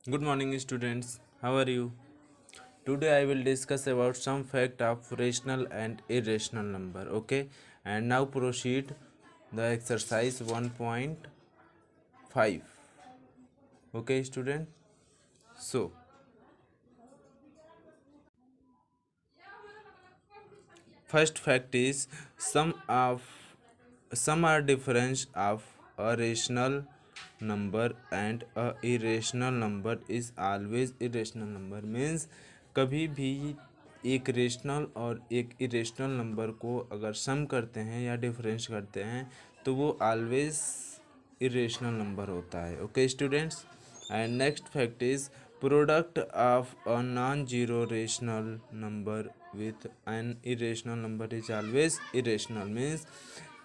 Good morning, students. How are you? Today I will discuss about some fact of rational and irrational number. Okay, and now proceed the exercise 1.5. Okay, student. So first fact is sum of some are difference of a rational number and a irrational number is always irrational number means कभी भी एक rational और एक irrational number को अगर सम करते हैं या डिफरेंस करते हैं तो वो ऑलवेज इरेशनल नंबर होता है। Okay students, and next fact is product of a non zero rational number with an irrational number is always irrational means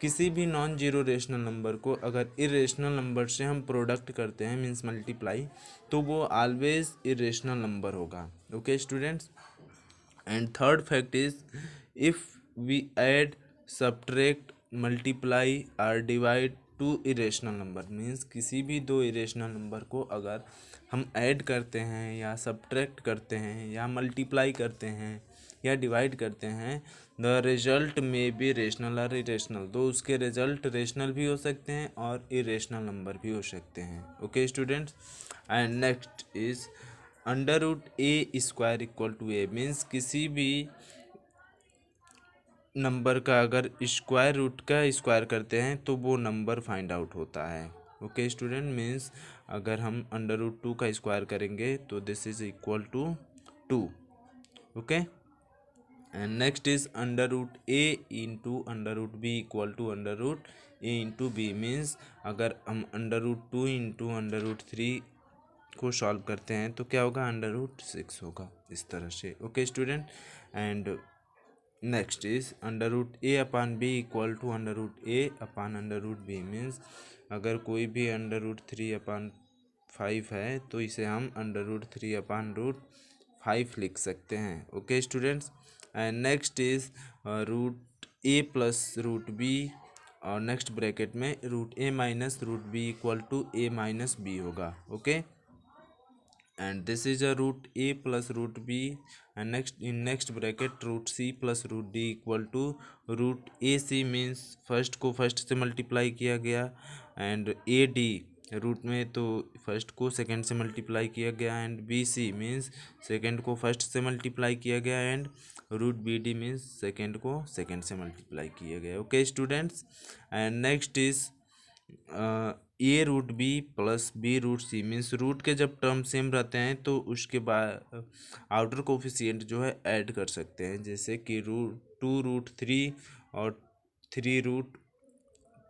किसी भी नॉन जीरो रेशनल नंबर को अगर इरेशनल नंबर से हम प्रोडक्ट करते हैं मीन्स मल्टीप्लाई तो वो ऑलवेज इरेशनल नंबर होगा। Okay students, and third fact is if we add subtract multiply और divide two irrational number means किसी भी दो इरेशनल नंबर को अगर हम ऐड करते हैं या सब्ट्रैक्ट करते हैं या मल्टीप्लाई करते हैं या डिवाइड करते हैं द रिजल्ट में बी रेशनल और इरेशनल, तो उसके रिजल्ट रेशनल भी हो सकते हैं और इरेशनल नंबर भी हो सकते हैं। Okay students, and next is under root a square equal to a means किसी भी नंबर का अगर स्क्वायर रूट का स्क्वायर करते हैं तो वो नंबर फाइंड आउट होता है। ओके स्टूडेंट, मीन्स अगर हम अंडर रूट टू का स्क्वायर करेंगे तो this is equal to two. Okay, and next is under root a into under root b equal to under root a into b means अगर हम under root two into under root three को solve करते हैं तो क्या होगा, under root six होगा इस तरह से। Okay student, and next is under root a upon b equal to under root a upon under root b means अगर कोई भी under root three upon five है तो इसे हम under root three upon root five लिख सकते हैं। Okay students, and next is root a plus root b और नेक्स्ट ब्रैकेट में root a minus root b equal to a minus b होगा। Okay, and this is a root a plus root b and next in next bracket root c plus root d equal to root ac means first को first से multiply किया गया and A D root में तो first को second से multiply किया गया and B C means second को फर्स्ट से मल्टीप्लाई किया गया and root B D means second को सेकंड से मल्टीप्लाई किया गया। Okay students, and next is A root B plus B root C means root के जब टर्म सेम रहते हैं तो उसके बाद आउटर कोफिशिएंट जो है ऐड कर सकते हैं, जैसे कि रूट टू रूट थ्री और थ्री रूट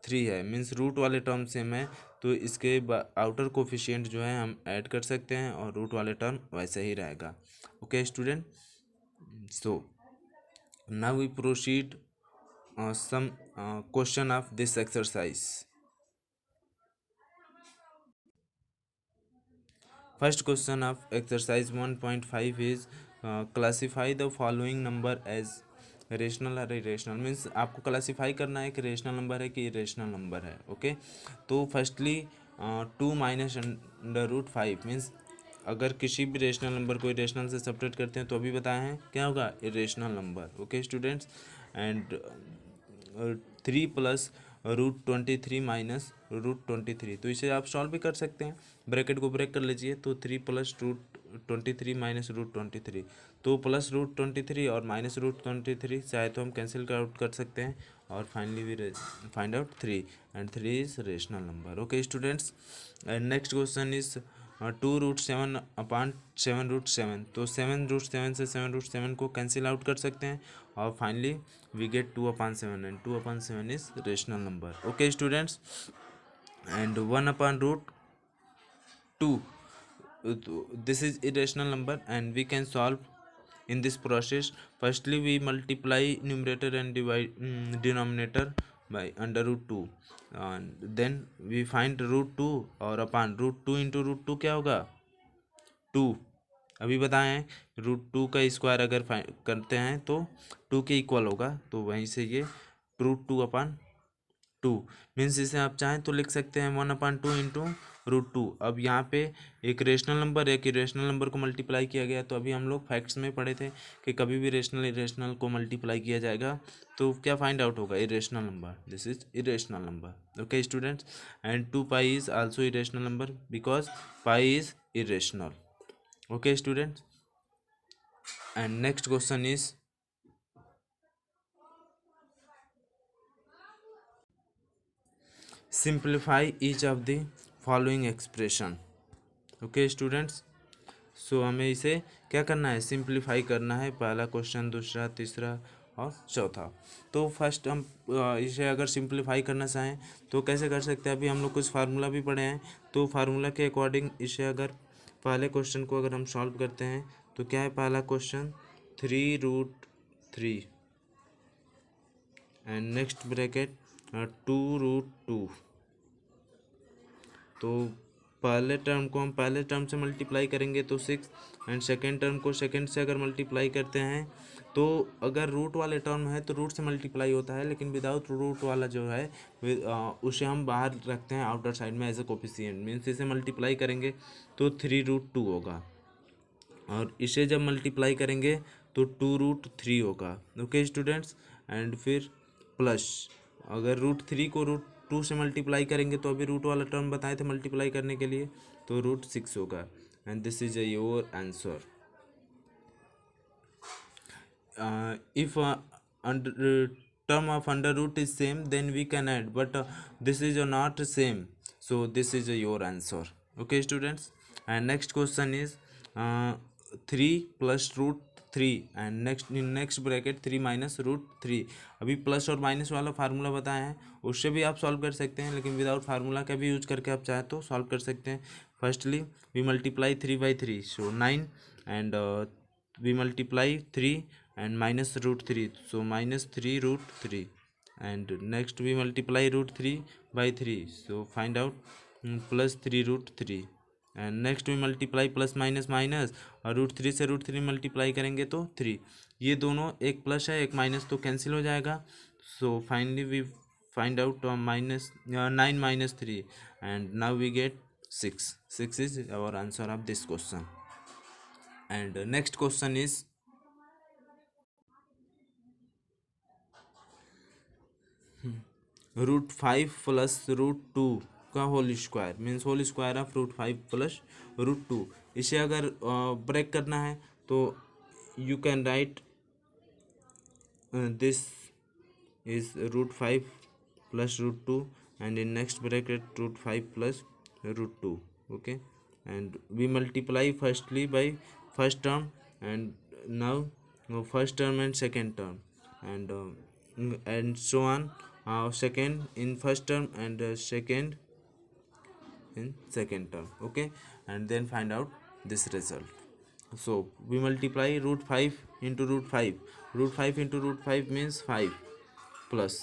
थ्री है मीन्स रूट वाले टर्म सेम है तो इसके आउटर कोफिशिएंट जो है हम ऐड कर सकते हैं और रूट वाले टर्म वैसे ही रहेगा। Okay student, so now we proceed some question of this exercise. First question of exercise 1.5 is classify the following number as rational और इरेशनल मीन्स आपको क्लासीफाई करना है कि रेशनल नंबर है कि इरेशनल नंबर है। ओके, तो firstly two minus under root five means अगर किसी भी रेशनल नंबर को इरेशनल से सेपरेट करते हैं तो अभी बताए हैं क्या होगा, irrational number. Okay students, and three plus root twenty three minus root twenty three, तो इसे आप सॉल्व भी कर सकते हैं, ब्रैकेट को ब्रेक कर लीजिए तो three plus root twenty three minus root twenty three, तो प्लस रूट ट्वेंटी थ्री और माइनस रूट ट्वेंटी थ्री चाहे तो हम कैंसिल आउट कर सकते हैं और finally we find out three and three is rational number. Okay students, and next question is two root seven upon seven root seven, तो seven root seven से seven root seven को cancel out कर सकते हैं और finally we get two upon seven and two upon seven is rational number. Okay students, and one upon root two, this is irrational number and we can solve in this process. Firstly we multiply numerator and divide denominator by under root 2 and then we find root 2 और upon root two into root two क्या होगा, to. अभी बताए हैं root two का square अगर करते हैं तो टू के इक्वल होगा, तो वहीं से ये root two upon two means इसे आप चाहें तो लिख सकते हैं वन अपान टू इंटू √2। अब यहाँ पे एक रेशनल नंबर एक इरेशनल नंबर को मल्टीप्लाई किया गया, तो अभी हम लोग फैक्ट्स में पढ़े थे कि कभी भी रेशनल इरेशनल को मल्टीप्लाई किया जाएगा तो क्या फाइंड आउट होगा, irrational number, this is irrational number. Okay students, and 2 pi is also irrational number because pi is irrational. Okay students, and next question is simplify each of the following expression. Okay students, so हमें इसे क्या करना है, simplify करना है, पहला question, दूसरा, तीसरा और चौथा। तो फर्स्ट हम इसे अगर सिंप्लीफाई करना चाहें तो कैसे कर सकते हैं, अभी हम लोग कुछ फार्मूला भी पढ़े हैं, तो फार्मूला के अकॉर्डिंग इसे अगर पहले क्वेश्चन को अगर हम सॉल्व करते हैं तो क्या है, पहला क्वेश्चन 3√3 एंड नेक्स्ट ब्रैकेट 2√2। तो पहले टर्म को हम पहले टर्म से मल्टीप्लाई करेंगे तो 6, एंड सेकेंड टर्म को सेकेंड से अगर मल्टीप्लाई करते हैं तो अगर रूट वाले टर्म है तो रूट से मल्टीप्लाई होता है, लेकिन विदाउट रूट वाला जो है उसे हम बाहर रखते हैं आउटर साइड में एज ए कोफिशिएंट, मीन्स इसे मल्टीप्लाई करेंगे तो 3√2 होगा, और इसे जब मल्टीप्लाई करेंगे तो 2√3 होगा। ओके स्टूडेंट्स, एंड फिर प्लस अगर √3 को √2 से मल्टीप्लाई करेंगे तो अभी रूट वाला टर्म बताए थे मल्टीप्लाई करने के लिए, तो √6 होगा, and this is your answer. If term of under root is same, then we can add, but this is not same, so this is your answer. Okay students, and next question is 3 plus √3 and next bracket 3 minus √3। अभी plus और minus वाला formula बताए हैं, उससे भी आप solve कर सकते हैं, लेकिन विदाउट फार्मूला का भी यूज करके आप चाहे तो सॉल्व कर सकते हैं। Firstly we multiply 3/3 so 9, and we multiply 3 and minus √3 so -3√3, and next we multiply √3 by 3 so find out plus 3√3, and next we multiply plus minus minus और √3 से √3 मल्टीप्लाई करेंगे तो 3, ये दोनों एक प्लस है एक माइनस तो कैंसिल हो जाएगा, so finally we find out -9 - 3 and now we get 6 is our answer of this question। and next question is √5 plus √2 का whole square, means whole square of √5 plus √2। इसे अगर ब्रेक करना है तो you can write this is √5 plus √2 and in next bracket √5 plus √2। okay, and we multiply firstly by first term, and now first term and second term, and so on, second in first term and second in second term। okay, and then find out this result। so we multiply √5 into √5 into √5 means 5 plus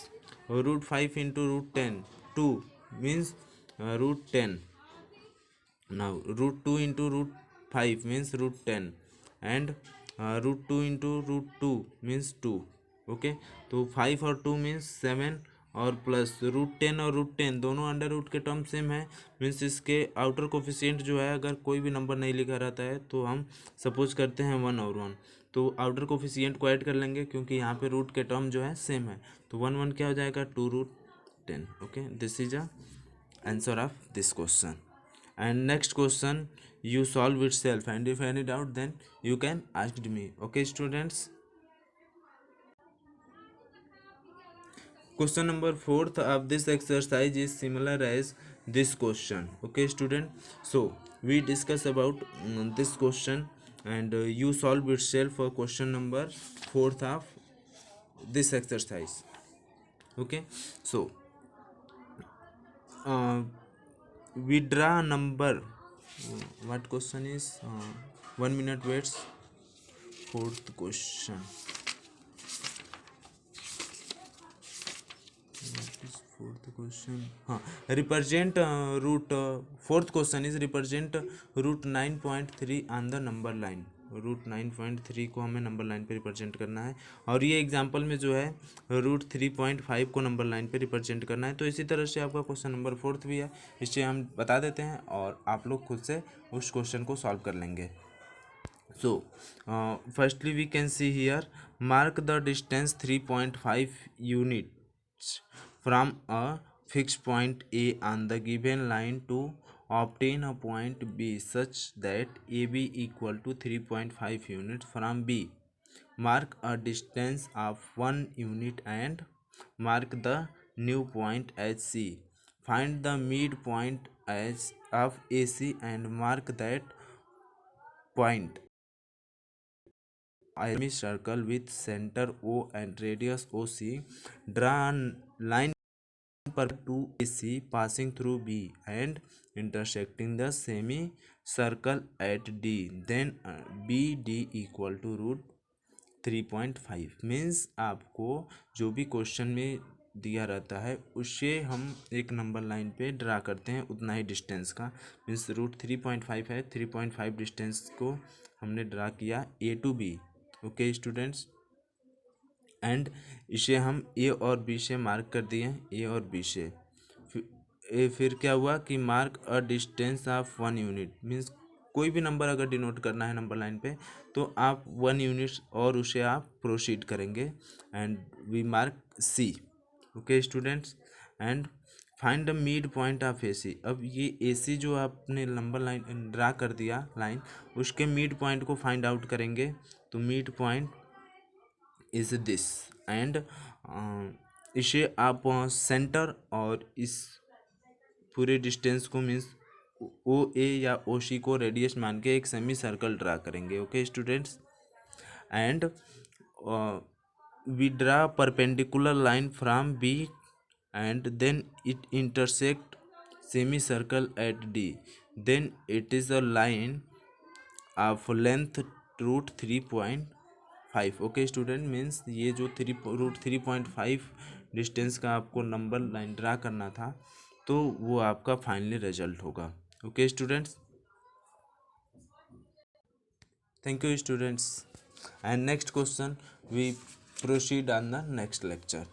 √5 into √10 2 means √10, now √2 into √5 means √10, and √2 into √2 means 2। okay, तो 5 और 2 means 7, और plus √10 और √10 दोनों under root के term same है, means इसके outer coefficient जो है अगर कोई भी नंबर नहीं लिखा रहता है तो हम सपोज करते हैं 1 और 1, तो आउटर कोफिशिएंट को ऐड कर लेंगे क्योंकि यहाँ पे रूट के टर्म जो है सेम है, तो 1 1 क्या हो जाएगा 2√10। Okay, this is a answer of this question. and next question you solve itself, and if any doubt then you can ask me। okay students, question number 4th of this exercise is similar as this question। okay student, so we discuss about this question, and you solve itself for question number 4th of this exercise। okay, so we draw a number, what question is 1 minute waits, 4th question, what is 4th question, represent root 4th question is represent root 9.3 on the number line। √9.3 को हमें number line पे represent करना है, और ये example में जो है √3.5 को नंबर लाइन पे रिप्रेजेंट करना है। तो इसी तरह से आपका क्वेश्चन नंबर 4 भी है, इसे हम बता देते हैं और आप लोग खुद से उस क्वेश्चन को सॉल्व कर लेंगे। So, firstly we can see here, mark the distance 3.5 units from a fixed point A on the given line to obtain a point B such that AB equal to 3.5 units from B. Mark a distance of 1 unit and mark the new point as C. Find the midpoint as of AC and mark that point. A semicircle with center O and radius OC. Draw a line to AC passing through B and intersecting the semicircle at D. Then BD equal to √3.5। Means आपको जो भी question में दिया रहता है उसे हम एक नंबर लाइन पे ड्रा करते हैं उतना ही डिस्टेंस का। मीन्स √3.5 है, 3.5 डिस्टेंस को हमने ड्रा किया A to B। Okay students, and इसे हम ए और बी से मार्क कर दिए, ए और बी से। फिर क्या हुआ कि mark a distance of 1 unit. Means कोई भी नंबर अगर डिनोट करना है नंबर लाइन पे तो आप 1 यूनिट और उसे आप प्रोसीड करेंगे, and we mark C. Okay students, and find the mid point of A C. अब ये ए सी जो आपने नंबर लाइन ड्रा कर दिया लाइन, उसके मिड पॉइंट को फाइंड आउट करेंगे। तो mid point is this, and इसे आप सेंटर और इस पूरे डिस्टेंस को मीन्स ओ ए या ओ सी को रेडियस मान के एक सेमी सर्कल ड्रा करेंगे। Okay students, and we draw perpendicular line from B and then it intersect semi circle at D. Then it is a line of length √3.5। Okay student, means ये जो √3.5 distance का आपको number line draw करना था तो वो आपका finally result होगा। Okay students, thank you students, and next question we proceed on the next lecture.